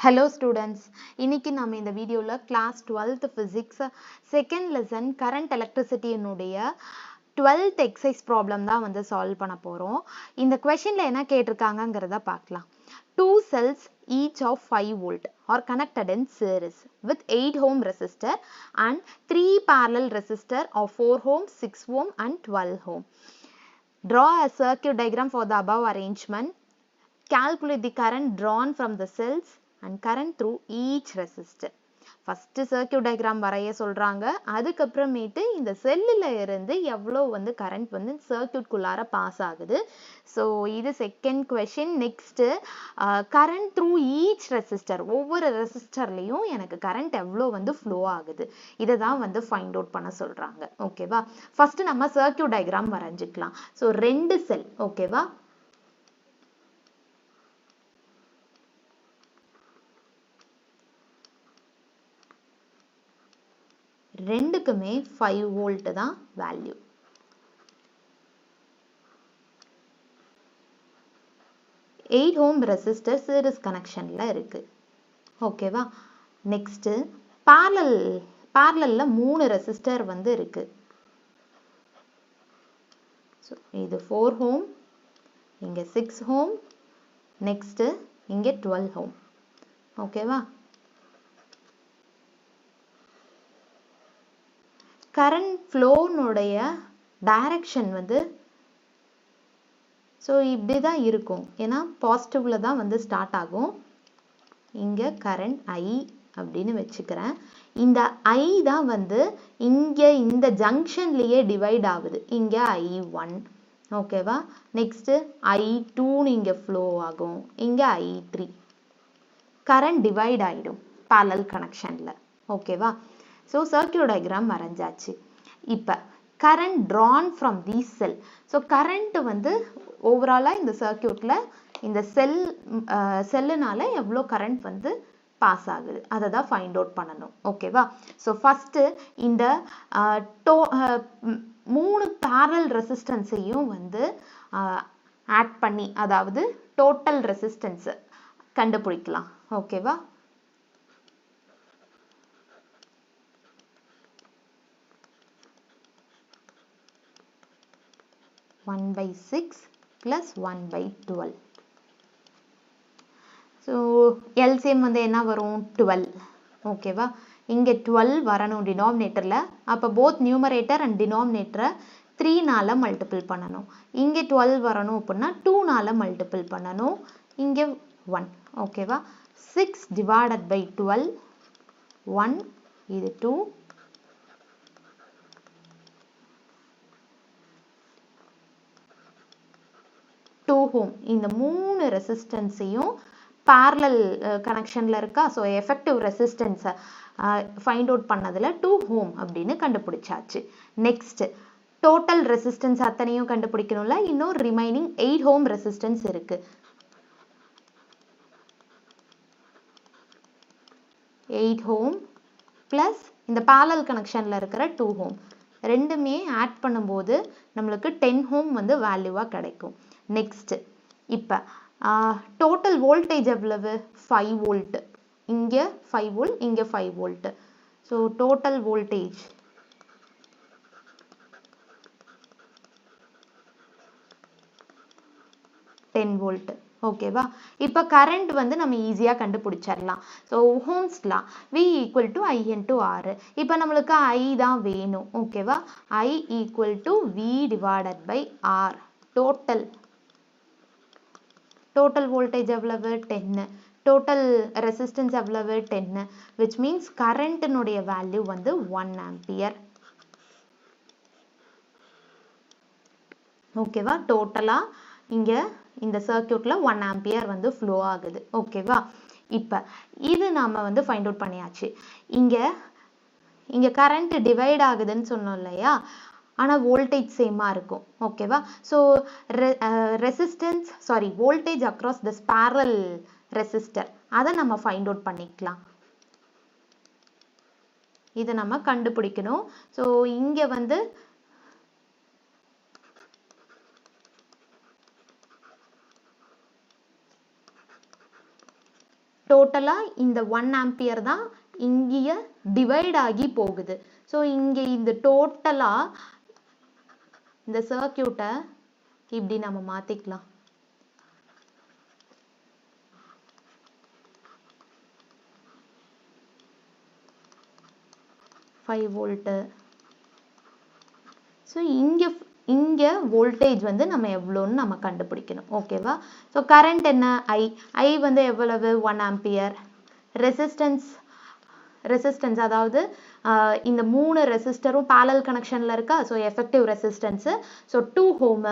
Hello students, இன்னைக்கு நாம இந்த வீடியோல class 12th physics second lesson current electricity னுடைய 12th exercise problem தான் வந்து solve பண்ண போறோம். இந்த questionல என்ன கேட்டிருக்காங்கங்கறத பார்க்கலாம். Two cells each of 5 volt are connected in series with 8 ohm resistor and 3 parallel resistor of 4 ohm, 6 ohm and 12 ohm. Draw a circuit diagram for the above arrangement. Calculate the current drawn from the cells and current through each resistor. First circuit diagram வரைய சொல்றாங்க. அதுக்கு அப்புறமேட்டு இந்த செல்லுல இருந்து எவ்வளவு வந்து current வந்து circuit குள்ளார பாஸ் ஆகுது. So இது second question. Next current through each resistor. ஒவ்வொரு ரெசிஸ்டர்லயும் எனக்கு current எவ்வளவு வந்து flow ஆகுது. இதை தான் வந்து find out பண்ண சொல்றாங்க. ஓகேவா? First நம்ம circuit diagram வரைஞ்சிக்கலாம். So ரெண்டு செல். ஓகேவா? ரெண்டுக்குமே 5 வோல்ட் தான் value. Eight ohm resistor series கனெக்ஷன்ல இருக்கு. ஓகேவா? நெக்ஸ்ட் parallelல 3 ரெசிஸ்டர் வந்து இருக்கு. இது 4 ஓம், இங்க 6 ஓம், நெக்ஸ்ட் இங்க 12 ஓம். ஓகேவா? current flow னுடைய டைரக்ஷன் வந்து ஸோ இப்படி தான் இருக்கும். ஏன்னா பாசிட்டிவ்ல தான் வந்து ஸ்டார்ட் ஆகும். இங்க கரண்ட் ஐ அப்படின்னு வச்சுக்கிறேன். இந்த ஐ தான் வந்து இங்க இந்த ஜங்ஷன்லயே டிவைட் ஆகுது. இங்க I1. ஓகேவா? நெக்ஸ்ட் I2 இங்க ஃப்ளோ ஆகும். இங்க I3. கரண்ட் டிவைட் ஆயிடும் parallel கனெக்ஷன்ல. ஓகேவா? ஸோ சர்க்யூட் டயக்ராம் வரைஞ்சாச்சு. இப்போ current drawn from these cell. So current வந்து ஓவராலாக இந்த சர்க்யூட்ல இந்த செல்லுனால எவ்வளோ கரண்ட் வந்து பாஸ் ஆகுது அதை தான் ஃபைண்ட் அவுட் பண்ணணும். ஓகேவா? ஸோ ஃபர்ஸ்ட் இந்த 3 பேரல் ரெசிஸ்டன்ஸையும் வந்து ஆட் பண்ணி, அதாவது டோட்டல் ரெசிஸ்டன்ஸ் கண்டுபிடிக்கலாம். ஓகேவா? One by 6 plus 1 by 12. So LCM வந்து என்ன வரும்? 12. ஓகேவா? இங்கே 12 வரணும் டினாமினேட்டரில். அப்போ போத் நியூமரேட்டர் அண்ட் டினாமினேட்டரை 3னால மல்டிபிள் பண்ணணும். இங்கே 12 வரணும் அப்படின்னா 2னால மல்டிபிள் பண்ணணும். இங்கே 1. ஓகேவா? 6 divided by 12. 1 இது 2. 2 ohm. இந்த 3 ரெசிஸ்டன்ஸையும் parallel கனெக்ஷன்ல இருக்கா. ஸோ எஃபெக்டிவ் ரெசிஸ்டன்ஸை ஃபைண்ட் அவுட் பண்ணதுல 2 ohm அப்படின்னு கண்டுபிடிச்சாச்சு. நெக்ஸ்ட் டோட்டல் ரெசிஸ்டன்ஸ் அத்தனையும் கண்டுபிடிக்கணும்ல. இன்னும் ரிமைனிங் 8 ohm ரெசிஸ்டன்ஸ் இருக்கு. 8 ohm பிளஸ் இந்த parallel கனெக்ஷன்ல இருக்கிற 2 ohm ரெண்டுமே ஆட் பண்ணும்போது நம்மளுக்கு 10 ohm வந்து வேல்யூவா கிடைக்கும். நெக்ஸ்ட் இப்போ டோட்டல் வோல்டேஜ் எவ்வளவு? 5 வோல்ட். இங்க 5 வோல்ட், இங்க 5 volt. So total voltage 10 volt. ஓகேவா? இப்போ கரண்ட் வந்து நம்ம ஈஸியா கண்டுபிடிச்சிடலாம். So Ohm's law V equal to I into R. இப்போ நம்மளுக்கு I தான் வேணும். ஓகேவா? I equal to V divided by R. Total voltage எவ்வளவு? 10. டோட்டல் ரெசிஸ்டன்ஸ் எவ்வளவு? 10. which means கரண்ட்னுடைய வேல்யூ வந்து 1 ஆம்பியர். ஓகேவா? டோட்டலா இங்க இந்த சர்க்யூட்ல 1 ஆம்பியர் வந்து ஃப்ளோ ஆகுது. ஓகேவா? இப்போ இது நாம வந்து ஃபைண்ட் அவுட் பண்ணியாச்சு. இங்க கரண்ட் டிவைட் ஆகுதுன்னு சொன்னோம் இல்லையா? ஆனா வோல்டேஜ் சேமா இருக்கும். ஓகேவா? So voltage across this parallel resistor அதை நம்ம ஃபைண்ட் அவுட் பண்ணிக்கலாம். இதை நம்ம கண்டுபிடிக்கணும். ஸோ இங்க வந்து டோட்டலா இந்த 1 ஆம்பியர் தான் இங்கேயே டிவைட் ஆகி போகுது. ஸோ இங்கே இந்த டோட்டலா இந்த சர்க்கியூட்டை இப்படி நம்ம மாத்திக்கலாம். 5 வோல்ட். ஸோ இங்க வோல்டேஜ் வந்து நம்ம எவ்வளோன்னு நம்ம கண்டுபிடிக்கணும். ஓகேவா? ஸோ கரண்ட் என்ன? ஐ வந்து எவ்வளவு? 1 ஆம்பியர். ரெசிஸ்டன்ஸ் அதாவது இந்த 3 ரெசிஸ்டரும் parallel கனெக்ஷன்ல இருக்கா? ஸோ எஃபெக்டிவ் ரெசிஸ்டன்ஸ் ஸோ 2 ஓம்.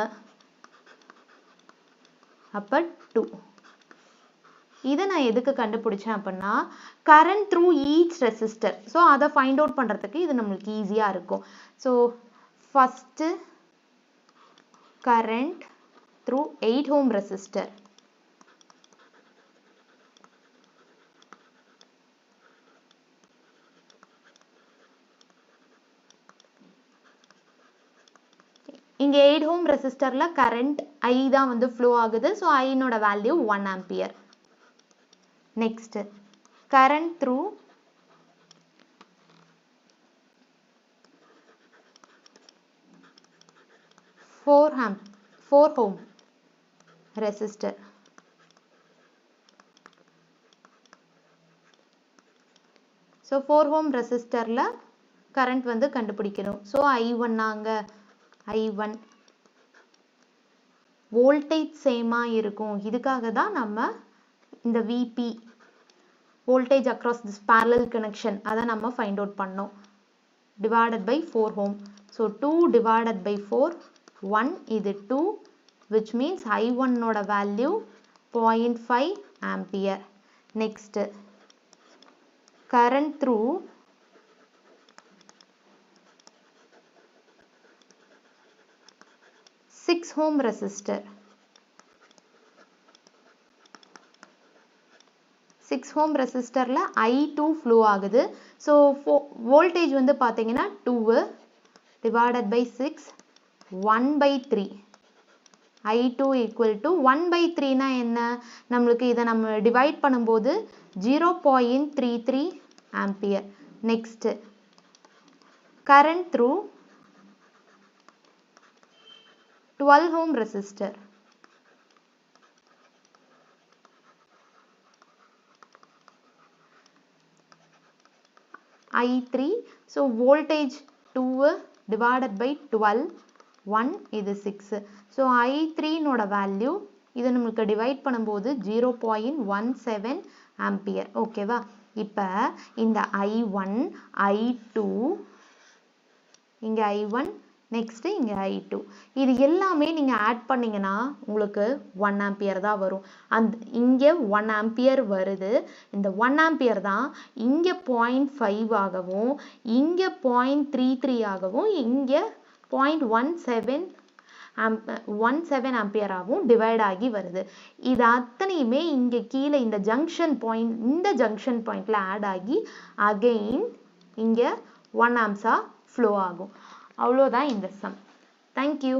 அப்ப 2. இதை நான் எதுக்கு கண்டுபிடிச்சேன் அப்படின்னா current through each resistor. So அதை ஃபைண்ட் அவுட் பண்றதுக்கு இது நம்மளுக்கு ஈஸியா இருக்கும். So first current through 8 ohm resistor. இங்க 8 ohm resistorல current I தான் வந்து flow ஆகுது. So I நோட value 1 ampere. Next, current through 4 ohm resistor. So 4 ohm resistorல current வந்து கண்டுபிடிக்கணும். So I1 நாங்க I1 voltage சேமா இருக்கும். இதுக்காக தான் நம்ம இந்த VP voltage across this parallel connection அதை நம்ம find out பண்ணோம். Divided by 4 ohm. So 2 divided by 4 1 இது 2 which means I1 நோட value 0.5 ampere. Next, current through 6 ohm resistor. 6 ohm resistorல I2 flow ஆகுது. So voltage வந்து பாத்தீங்கன்னா 2 divided by 6 1 by 3. I2 equal to 1 by 3 னா என்ன? நம்மளுக்கு இதை நம்ம divide பண்ணும்போது 0.33 ampere. Next, current through 12 ohm resistor. I3, so voltage 2 divided by 12 1 இது 6. So I3 நோட value இதை நம்மளுக்கு divide பண்ணும்போது 0.17 ampere. ஓகேவா? இப்ப இந்த I1 I2 இங்க I1 next இங்க I2 இது எல்லாமே நீங்க add பண்ணீங்கன்னா உங்களுக்கு 1 ampere தான் வரும். இங்க 1 ampere வருது. இந்த 1 ampere தான் இங்க 0.5 ஆகவும் இங்க 0.33 ஆகவும் இங்க 0.17 ampere ஆகவும் டிவைட் ஆகி வருது. இது அத்தனையுமே இங்க கீழே இந்த ஜங்ஷன் பாயிண்ட்ல ஆட் ஆகி அகைன் இங்க 1 amps flow ஆகும். அவ்வளோதான் இந்த சம். Thank you.